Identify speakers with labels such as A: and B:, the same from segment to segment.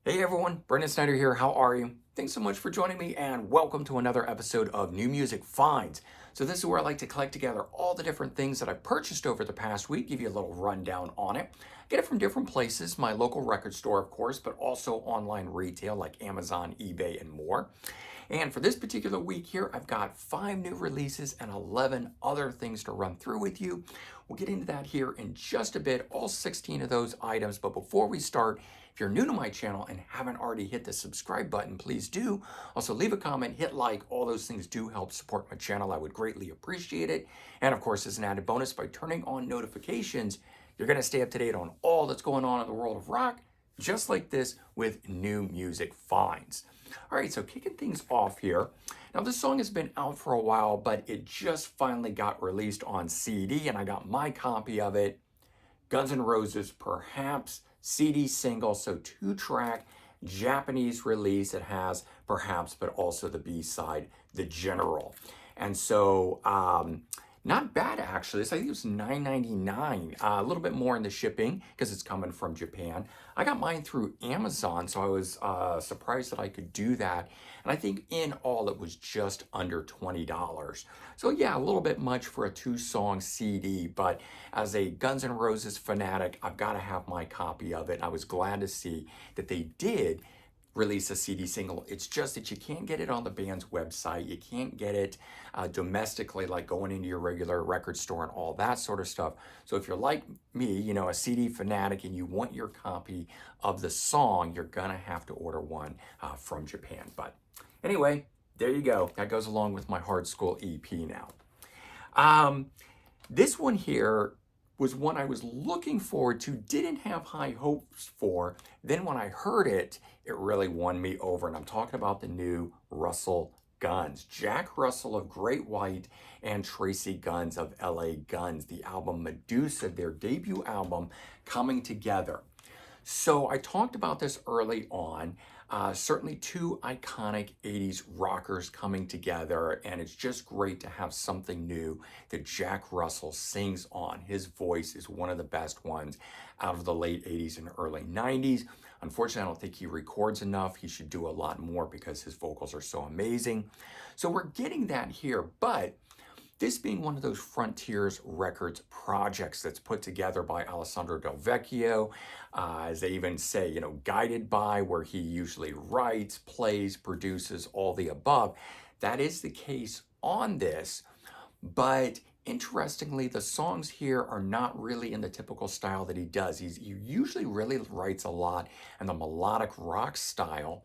A: Hey everyone, Brendan Snyder here. How are you? Thanks so much for joining me and welcome to another episode of New Music Finds. So this is where I like to collect together all the different things that I purchased over the past week, give you a little rundown on it. Get it from different places, my local record store of course, but also online retail like Amazon, eBay, and more. And for this particular week here, I've got 5 new releases and 11 other things to run through with you. We'll get into that here in just a bit, all 16 of those items. But before we start, if you're new to my channel and haven't already hit the subscribe button, please do. Also leave a comment, hit like, all those things do help support my channel. I would greatly appreciate it. And of course, as an added bonus, by turning on notifications, you're gonna stay up to date on all that's going on in the world of rock, just like this with New Music Finds. All right, so kicking things off here. Now, this song has been out for a while, but it just finally got released on CD, and I got my copy of it. Guns N' Roses, Perhaps, CD single, so 2-track Japanese release. It has Perhaps, but also the B-side, The General. And so, not bad actually. I think it was $9.99, a little bit more in the shipping because it's coming from Japan. I got mine through Amazon, so I was surprised that I could do that. And I think in all it was just under $20. So yeah, a little bit much for a 2-song CD, but as a Guns N' Roses fanatic, I've got to have my copy of it. I was glad to see that they did release a CD single. It's just that you can't get it on the band's website. You can't get it domestically, like going into your regular record store and all that sort of stuff. So if you're like me, a CD fanatic and you want your copy of the song, you're gonna have to order one from Japan. But anyway, there you go. That goes along with my Hard School EP now. This one here was one I was looking forward to, didn't have high hopes for. Then when I heard it, it really won me over. And I'm talking about the new Russell Guns. Jack Russell of Great White and Tracy Guns of LA Guns. The album Medusa, their debut album, coming together. So I talked about this early on. Certainly 2 iconic 80s rockers coming together, and it's just great to have something new that Jack Russell sings on. His voice is one of the best ones out of the late 80s and early 90s. Unfortunately, I don't think he records enough. He should do a lot more because his vocals are so amazing. So we're getting that here, but this being one of those Frontiers Records projects that's put together by Alessandro Del Vecchio, as they even say, guided by, where he usually writes, plays, produces, all the above. That is the case on this, but interestingly, the songs here are not really in the typical style that he does. He usually really writes a lot in the melodic rock style,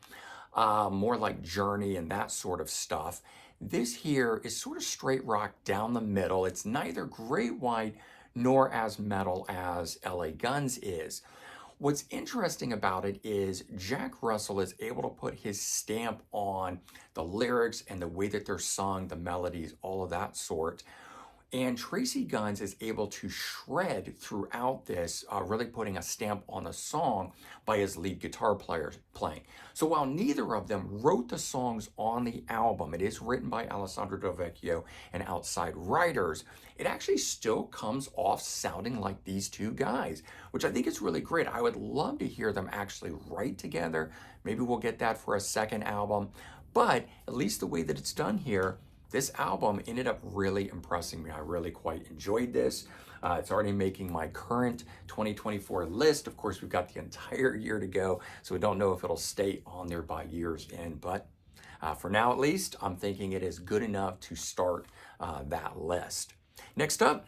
A: more like Journey and that sort of stuff. This here is sort of straight rock down the middle. It's neither Great White nor as metal as LA Guns is. What's interesting about it is Jack Russell is able to put his stamp on the lyrics and the way that they're sung, the melodies, all of that sort. And Tracy Guns is able to shred throughout this, really putting a stamp on the song by his lead guitar player playing. So while neither of them wrote the songs on the album, it is written by Alessandro Del Vecchio and outside writers, it actually still comes off sounding like these 2 guys, which I think is really great. I would love to hear them actually write together. Maybe we'll get that for a second album, but at least the way that it's done here, this album ended up really impressing me. I really quite enjoyed this. It's already making my current 2024 list. Of course, we've got the entire year to go, so we don't know if it'll stay on there by year's end. But for now, at least, I'm thinking it is good enough to start that list. Next up,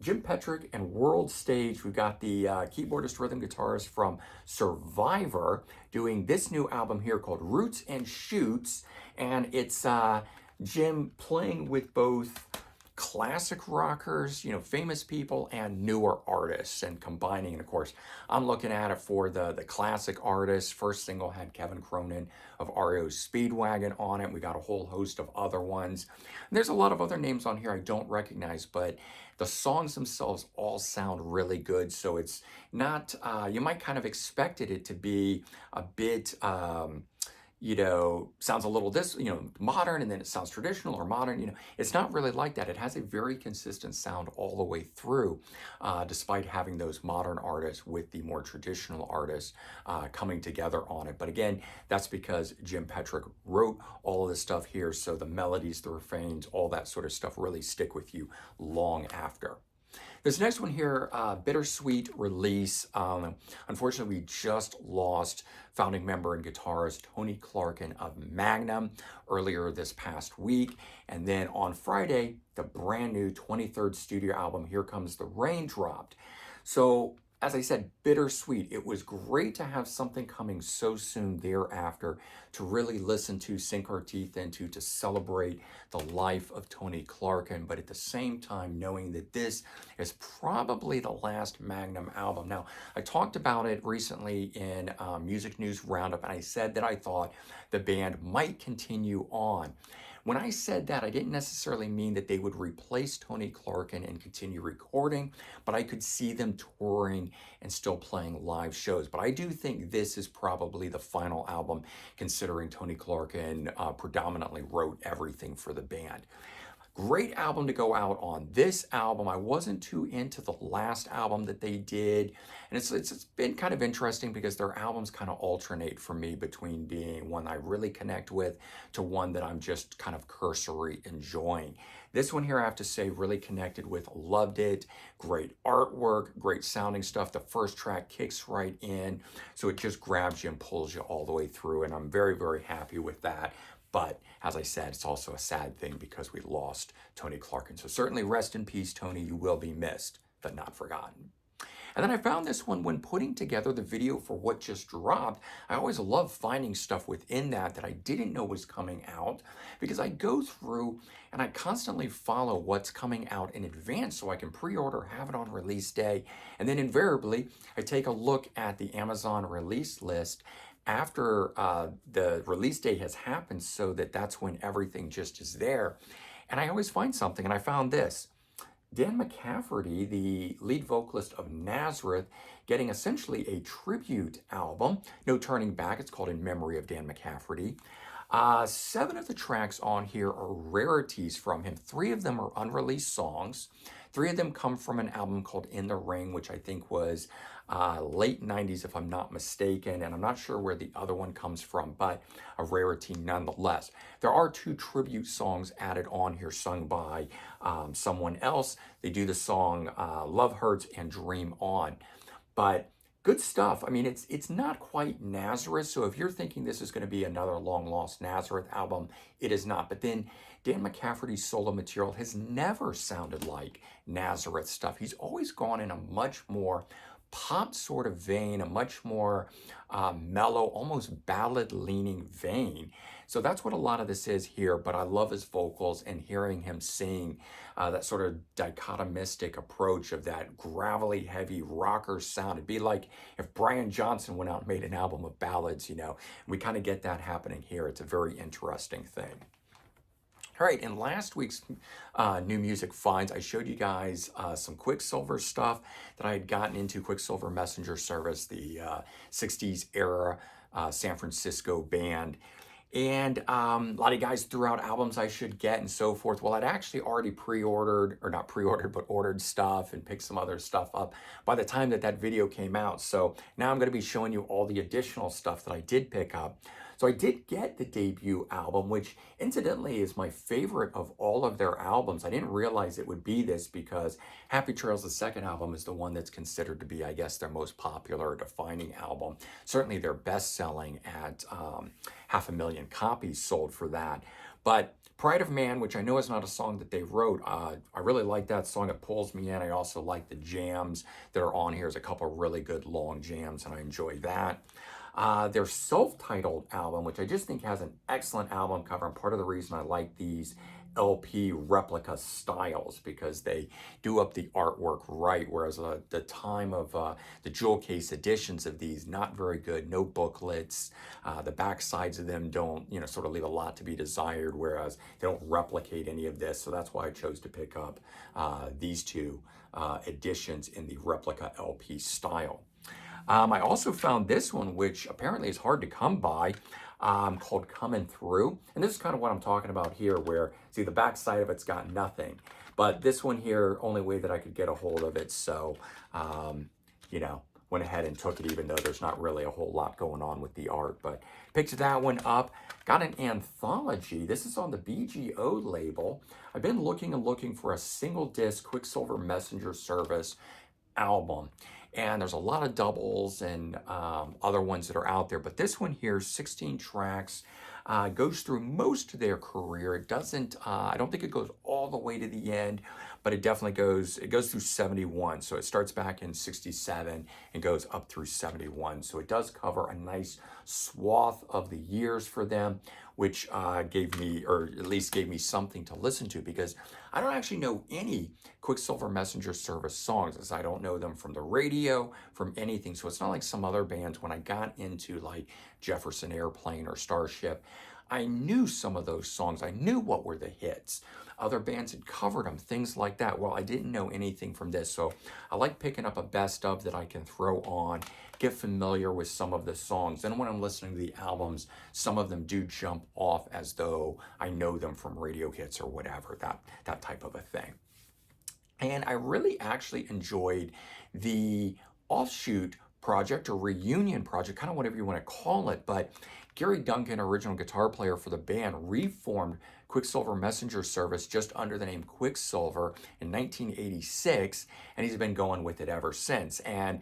A: Jim Peterik and World Stage. We've got the keyboardist rhythm guitarist from Survivor doing this new album here called Roots and Shoots. And it's Jim playing with both classic rockers, famous people, and newer artists, and combining. And of course, I'm looking at it for the classic artists. First single had Kevin Cronin of REO Speedwagon on it. We got a whole host of other ones. And there's a lot of other names on here I don't recognize, but the songs themselves all sound really good. So it's not, you might kind of expected it to be a bit, sounds a little modern, and then it sounds traditional or modern. It's not really like that. It has a very consistent sound all the way through, despite having those modern artists with the more traditional artists coming together on it. But again, that's because Jim Peterik wrote all of this stuff here, so the melodies, the refrains, all that sort of stuff really stick with you long after. This next one here, bittersweet release. Unfortunately, we just lost founding member and guitarist Tony Clarkin of Magnum earlier this past week. And then on Friday, the brand new 23rd studio album, Here Comes the Rain, dropped. So, as I said, bittersweet. It was great to have something coming so soon thereafter to really listen to, sink our teeth into, to celebrate the life of Tony Clarkin, but at the same time knowing that this is probably the last Magnum album. Now, I talked about it recently in Music News Roundup, and I said that I thought the band might continue on. When I said that, I didn't necessarily mean that they would replace Tony Clarkin and continue recording, but I could see them touring and still playing live shows. But I do think this is probably the final album, considering Tony Clarkin predominantly wrote everything for the band. Great album to go out on. This album, I wasn't too into the last album that they did. And it's been kind of interesting because their albums kind of alternate for me between being one I really connect with to one that I'm just kind of cursory enjoying. This one here, I have to say, really connected with, loved it. Great artwork, great sounding stuff. The first track kicks right in, so it just grabs you and pulls you all the way through, and I'm very, very happy with that. But as I said, it's also a sad thing because we lost Tony Clarkin. So certainly rest in peace, Tony. You will be missed, but not forgotten. And then I found this one when putting together the video for what just dropped. I always love finding stuff within that I didn't know was coming out, because I go through and I constantly follow what's coming out in advance so I can pre-order, have it on release day. And then invariably, I take a look at the Amazon release list after the release date has happened, so that's when everything just is there. And I always find something, and I found this. Dan McCafferty, the lead vocalist of Nazareth, getting essentially a tribute album. No Turning Back. It's called In Memory of Dan McCafferty. 7 of the tracks on here are rarities from him. 3 of them are unreleased songs. 3 of them come from an album called In the Ring, which I think was late 90s, if I'm not mistaken, and I'm not sure where the other one comes from, but a rarity nonetheless. There are 2 tribute songs added on here, sung by someone else. They do the song Love Hurts and Dream On. But good stuff. I mean, it's not quite Nazareth, so if you're thinking this is going to be another long-lost Nazareth album, it is not. But then Dan McCafferty's solo material has never sounded like Nazareth stuff. He's always gone in a much more pop sort of vein, a much more mellow, almost ballad-leaning vein. So that's what a lot of this is here, but I love his vocals and hearing him sing that sort of dichotomistic approach of that gravelly, heavy rocker sound. It'd be like if Brian Johnson went out and made an album of ballads, We kind of get that happening here. It's a very interesting thing. All right, in last week's new music finds, I showed you guys some Quicksilver stuff that I had gotten into. Quicksilver Messenger Service, the 60s era San Francisco band. And a lot of guys threw out albums I should get and so forth. Well, I'd actually already pre-ordered, or not pre-ordered, but ordered stuff and picked some other stuff up by the time that video came out. So now I'm going to be showing you all the additional stuff that I did pick up. So I did get the debut album, which incidentally is my favorite of all of their albums. I didn't realize it would be this because Happy Trails, the second album, is the one that's considered to be, I guess, their most popular defining album. Certainly their best-selling at 500,000 copies sold for that. But Pride of Man, which I know is not a song that they wrote, I really like that song. It pulls me in. I also like the jams that are on here. There's a couple of really good long jams, and I enjoy that. Their self-titled album, which I just think has an excellent album cover, and part of the reason I like these LP replica styles, because they do up the artwork right, whereas the time of the jewel case editions of these, not very good, no booklets, the back sides of them don't, sort of leave a lot to be desired, whereas they don't replicate any of this, so that's why I chose to pick up these 2 editions in the replica LP style. I also found this one, which apparently is hard to come by, called Coming Through. And this is kind of what I'm talking about here, where, see, the back side of it's got nothing. But this one here, only way that I could get a hold of it. So, you know, went ahead and took it, even though there's not really a whole lot going on with the art. But picked that one up. Got an anthology. This is on the BGO label. I've been looking and looking for a single disc Quicksilver Messenger Service album. And there's a lot of doubles and other ones that are out there. But this one here, 16 tracks, goes through most of their career. It doesn't, I don't think it goes all the way to the end, but it definitely goes through 71. So it starts back in 67 and goes up through 71. So it does cover a nice swath of the years for them, which gave me, or at least gave me something to listen to, because I don't actually know any Quicksilver Messenger Service songs, as I don't know them from the radio, from anything. So it's not like some other bands. When I got into like Jefferson Airplane or Starship, I knew some of those songs. I knew what were the hits. Other bands had covered them, things like that. Well, I didn't know anything from this. So I like picking up a best of that I can throw on, get familiar with some of the songs. Then when I'm listening to the albums, some of them do jump off as though I know them from radio hits or whatever, that type of a thing. And I really actually enjoyed the offshoot project or reunion project, kind of whatever you want to call it. But Gary Duncan, original guitar player for the band, reformed Quicksilver Messenger Service just under the name Quicksilver in 1986, and he's been going with it ever since. And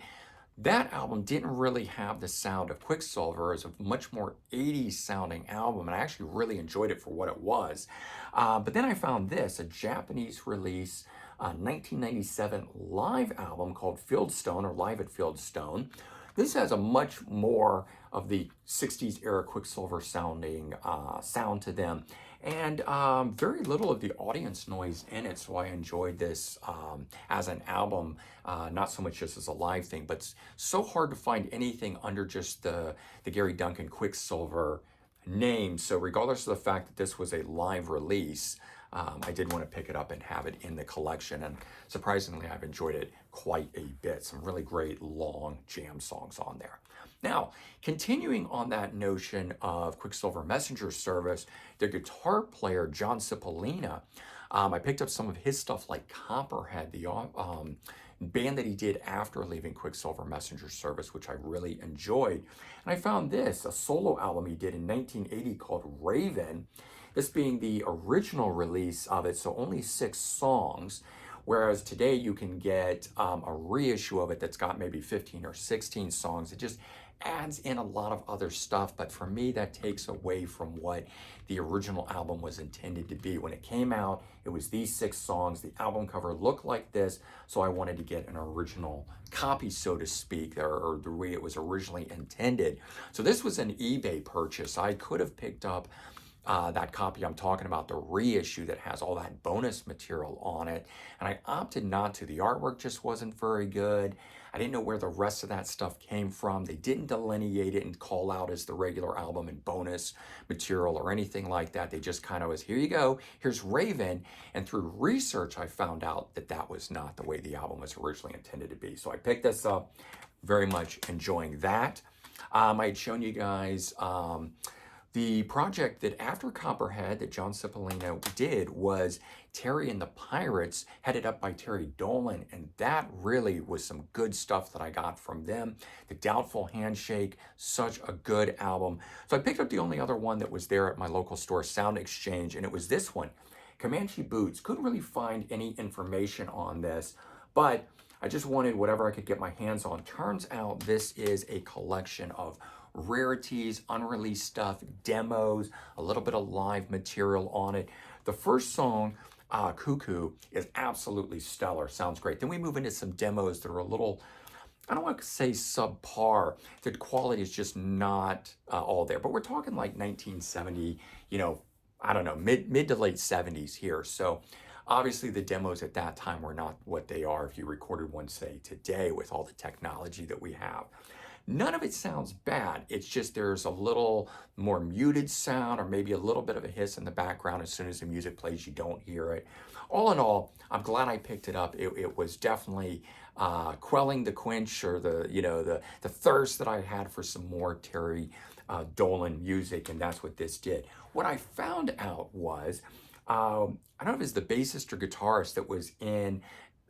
A: that album didn't really have the sound of Quicksilver. It's a much more 80s sounding album, and I actually really enjoyed it for what it was. But then I found this, a Japanese release, 1997 live album called Fieldstone, or Live at Fieldstone. This has a much more of the 60s era Quicksilver sounding sound to them, and very little of the audience noise in it. So I enjoyed this as an album, not so much just as a live thing, but it's so hard to find anything under just the Gary Duncan Quicksilver name. So regardless of the fact that this was a live release, I did want to pick it up and have it in the collection, and surprisingly, I've enjoyed it quite a bit. Some really great long jam songs on there. Now, continuing on that notion of Quicksilver Messenger Service, the guitar player, John Cipollina, I picked up some of his stuff like Copperhead, the band that he did after leaving Quicksilver Messenger Service, which I really enjoyed. And I found this, a solo album he did in 1980 called Raven, this being the original release of it, so only 6 songs, whereas today you can get a reissue of it that's got maybe 15 or 16 songs. It just adds in a lot of other stuff, but for me that takes away from what the original album was intended to be. When it came out, it was these 6 songs. The album cover looked like this, so I wanted to get an original copy, so to speak, or the way it was originally intended. So this was an eBay purchase. I could have picked up that copy I'm talking about, the reissue that has all that bonus material on it, and I opted not to. The artwork just wasn't very good. I didn't know where the rest of that stuff came from. They didn't delineate it and call out as the regular album and bonus material or anything like that. They just kind of was, here you go, here's Raven. And through research, I found out that that was not the way the album was originally intended to be. So I picked this up, very much enjoying that. I had shown you guys the project that after Copperhead that John Cipollina did was Terry and the Pirates, headed up by Terry Dolan, and that really was some good stuff that I got from them. The Doubtful Handshake, such a good album. So I picked up the only other one that was there at my local store, Sound Exchange, and it was this one, Comanche Boots. Couldn't really find any information on this, but I just wanted whatever I could get my hands on. Turns out this is a collection of rarities, unreleased stuff, demos, a little bit of live material on it. The first song, Cuckoo, is absolutely stellar, sounds great. Then we move into some demos that are a little, I don't want to say subpar. The quality is just not all there, but we're talking like 1970, I don't know, mid to late 70s here. So obviously the demos at that time were not what they are if you recorded one, say, today with all the technology that we have. None of it sounds bad. It's just there's a little more muted sound or maybe a little bit of a hiss in the background. As soon as the music plays, you don't hear it. All in all, I'm glad I picked it up. It was definitely quelling the quench or the thirst that I had for some more Terry Dolan music, and that's what this did. What I found out was, I don't know if it's the bassist or guitarist that was in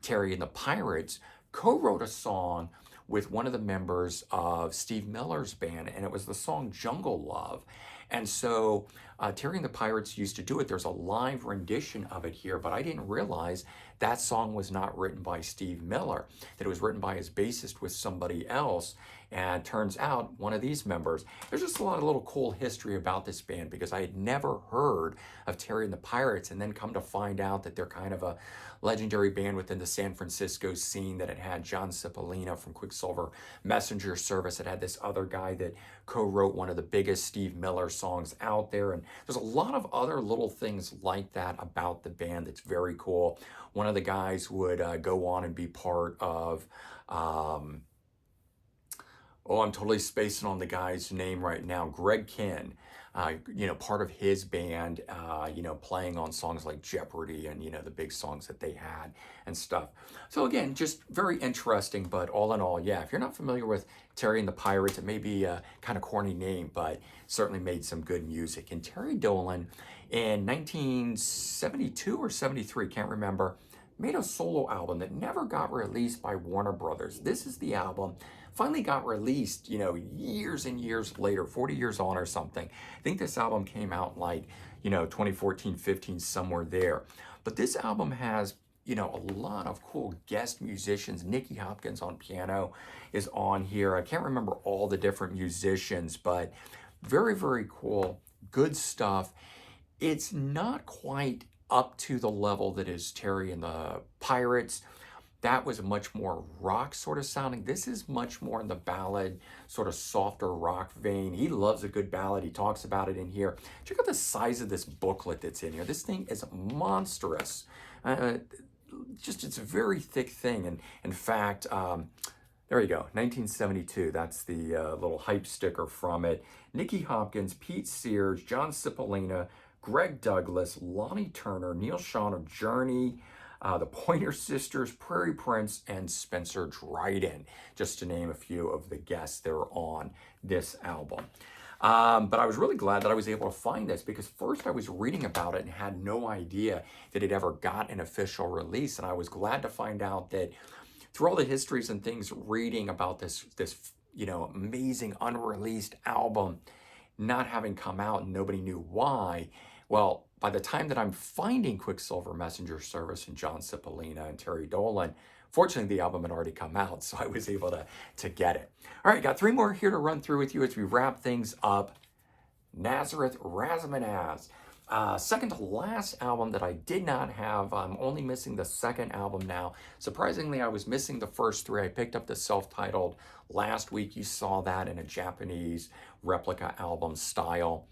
A: Terry and the Pirates, co-wrote a song with one of the members of Steve Miller's band, and it was the song Jungle Love. And so Terry and the Pirates used to do it. There's a live rendition of it here, but I didn't realize that song was not written by Steve Miller, that it was written by his bassist with somebody else. And turns out one of these members, there's just a lot of little cool history about this band because I had never heard of Terry and the Pirates, and then come to find out that they're kind of a legendary band within the San Francisco scene, that it had John Cipollina from Quicksilver Messenger Service. It had this other guy that co-wrote one of the biggest Steve Miller songs out there. And there's a lot of other little things like that about the band that's very cool. One of the guys would go on and be part of, I'm totally spacing on the guy's name right now, Greg Kihn. Part of his band, playing on songs like Jeopardy and, the big songs that they had and stuff. So again, just very interesting, but all in all, yeah, if you're not familiar with Terry and the Pirates, it may be a kind of corny name, but certainly made some good music. And Terry Dolan in 1972 or 73, can't remember, made a solo album that never got released by Warner Brothers. This is the album. Finally got released, years and years later, 40 years on or something. I think this album came out like, 2014, 15, somewhere there. But this album has, a lot of cool guest musicians. Nicky Hopkins on piano is on here. I can't remember all the different musicians, but very, very cool, good stuff. It's not quite up to the level that is Terry and the Pirates. That was much more rock sort of sounding. This is much more in the ballad, sort of softer rock vein. He loves a good ballad. He talks about it in here. Check out the size of this booklet that's in here. This thing is monstrous. It's a very thick thing. And in fact, there you go, 1972. That's the little hype sticker from it. Nicky Hopkins, Pete Sears, John Cipollina, Greg Douglas, Lonnie Turner, Neil Schon of Journey, the Pointer Sisters, Prairie Prince, and Spencer Dryden, just to name a few of the guests that are on this album. But I was really glad that I was able to find this, because first I was reading about it and had no idea that it ever got an official release. And I was glad to find out that through all the histories and things, reading about this amazing unreleased album not having come out and nobody knew why. Well, by the time that I'm finding Quicksilver Messenger Service and John Cipollina and Terry Dolan, fortunately the album had already come out, so I was able to get it. All right, got 3 more here to run through with you as we wrap things up. Nazareth Razamanaz. Second to last album that I did not have. I'm only missing the second album now. Surprisingly, I was missing the first 3. I picked up the self-titled last week. You saw that in a Japanese replica album style.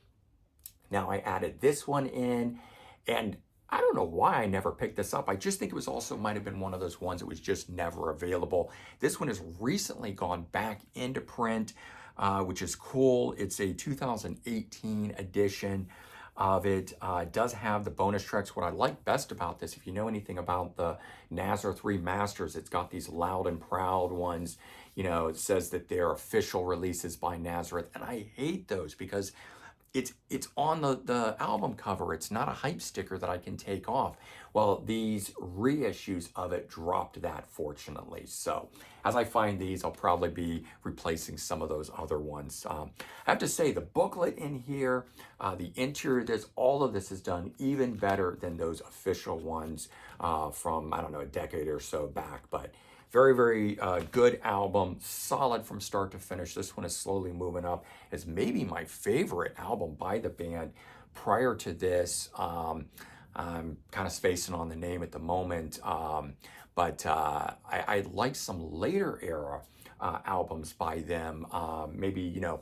A: Now I added this one in, and I don't know why I never picked this up. I just think it was also might have been one of those ones that was just never available. This one has recently gone back into print, which is cool. It's a 2018 edition of it. It does have the bonus tracks. What I like best about this, if you know anything about the Nazareth remasters, it's got these loud and proud ones. It says that they're official releases by Nazareth, and I hate those because it's on the album cover. It's not a hype sticker that I can take off. Well, these reissues of it dropped that, fortunately. So as I find these, I'll probably be replacing some of those other ones. I have to say, the booklet in here, the interior, all of this is done even better than those official ones from, I don't know, a decade or so back. But very, very good album, solid from start to finish. This one is slowly moving up as maybe my favorite album by the band. Prior to this, I'm kind of spacing on the name at the moment, but I like some later era albums by them, maybe, 4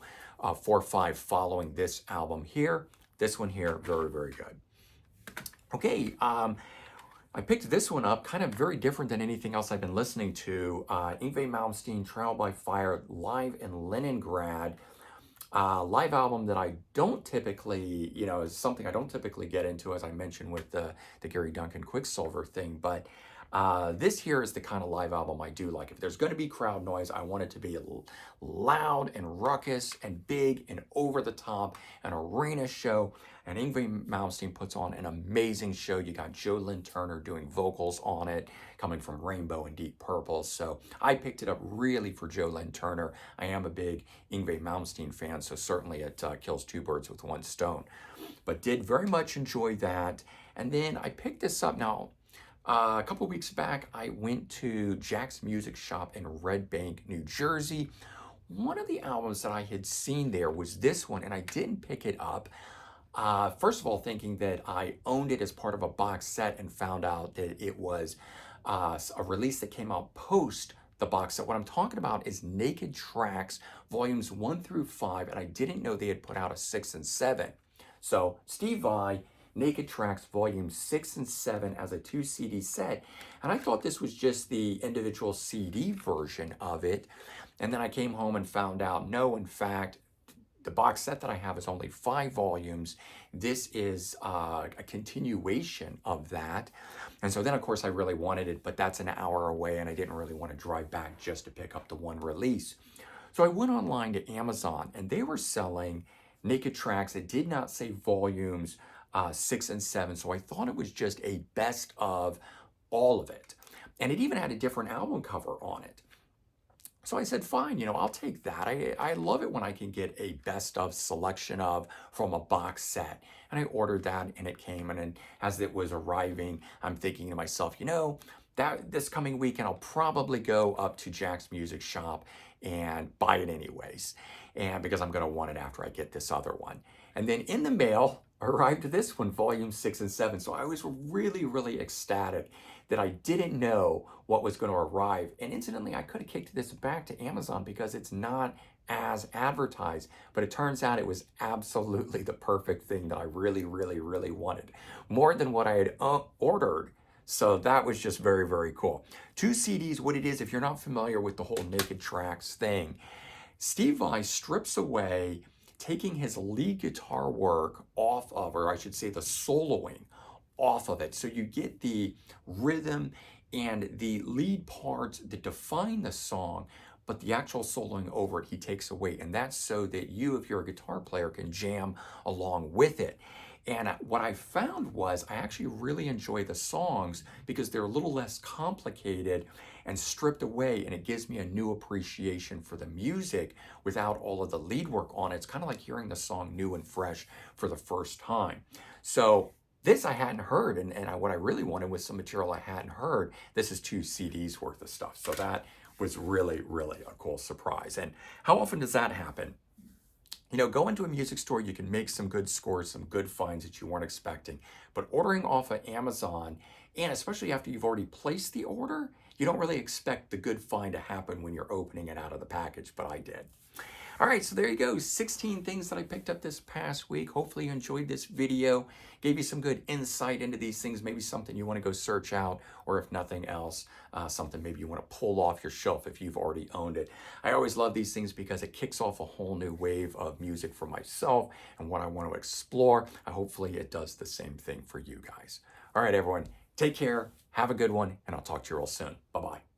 A: or 5 following this album here. This one here, very, very good. Okay, I picked this one up, kind of very different than anything else I've been listening to. Yngwie Malmsteen, Trial by Fire, live in Leningrad. Live album that I don't typically, is something I don't typically get into, as I mentioned with the Gary Duncan Quicksilver thing. But this here is the kind of live album I do like. If there's going to be crowd noise, I want it to be loud and ruckus and big and over the top, an arena show. And Yngwie Malmsteen puts on an amazing show. You got Joe Lynn Turner doing vocals on it, coming from Rainbow and Deep Purple. So I picked it up really for Joe Lynn Turner. I am a big Yngwie Malmsteen fan, so certainly it kills two birds with one stone. But did very much enjoy that. And then I picked this up now. A couple weeks back, I went to Jack's Music Shop in Red Bank, New Jersey. One of the albums that I had seen there was this one, and I didn't pick it up. First of all, thinking that I owned it as part of a box set and found out that it was a release that came out post the box set. What I'm talking about is Naked Tracks, volumes 1 through 5, and I didn't know they had put out a 6 and 7. So Steve Vai, Naked Tracks, volume 6 and 7 as a 2 CD set. And I thought this was just the individual CD version of it. And then I came home and found out, no, in fact, the box set that I have is only 5 volumes. This is a continuation of that. And so then, of course, I really wanted it, but that's an hour away, and I didn't really want to drive back just to pick up the one release. So I went online to Amazon, and they were selling Naked Tracks. It did not say volumes 6 and 7, so I thought it was just a best of all of it. And it even had a different album cover on it. So I said, fine, I'll take that. I love it when I can get a best of selection of from a box set. And I ordered that, and it came. And then as it was arriving, I'm thinking to myself, that this coming weekend, I'll probably go up to Jack's Music Shop and buy it anyways. And because I'm going to want it after I get this other one. And then in the mail arrived this one, volume 6 and 7. So I was really, really ecstatic that I didn't know what was going to arrive. And incidentally, I could have kicked this back to Amazon because it's not as advertised, but it turns out it was absolutely the perfect thing that I really, really, really wanted. More than what I had ordered. So that was just very, very cool. 2 CDs, what it is, if you're not familiar with the whole Naked Tracks thing, Steve Vai strips away, taking his lead guitar work off of, or I should say the soloing off of it. So you get the rhythm and the lead parts that define the song, but the actual soloing over it, he takes away. And that's so that you, if you're a guitar player, can jam along with it. And what I found was I actually really enjoy the songs because they're a little less complicated and stripped away, and it gives me a new appreciation for the music without all of the lead work on it. It's kind of like hearing the song new and fresh for the first time. So this I hadn't heard, and what I really wanted was some material I hadn't heard. This is 2 CDs worth of stuff. So that was really, really a cool surprise. And how often does that happen? Go into a music store, you can make some good scores, some good finds that you weren't expecting. But ordering off of Amazon, and especially after you've already placed the order, you don't really expect the good find to happen when you're opening it out of the package, but I did. All right, so there you go, 16 things that I picked up this past week. Hopefully you enjoyed this video, gave you some good insight into these things, maybe something you want to go search out, or if nothing else, something maybe you want to pull off your shelf if you've already owned it. I always love these things because it kicks off a whole new wave of music for myself and what I want to explore. Hopefully it does the same thing for you guys. All right, everyone, take care, have a good one, and I'll talk to you real soon. Bye-bye.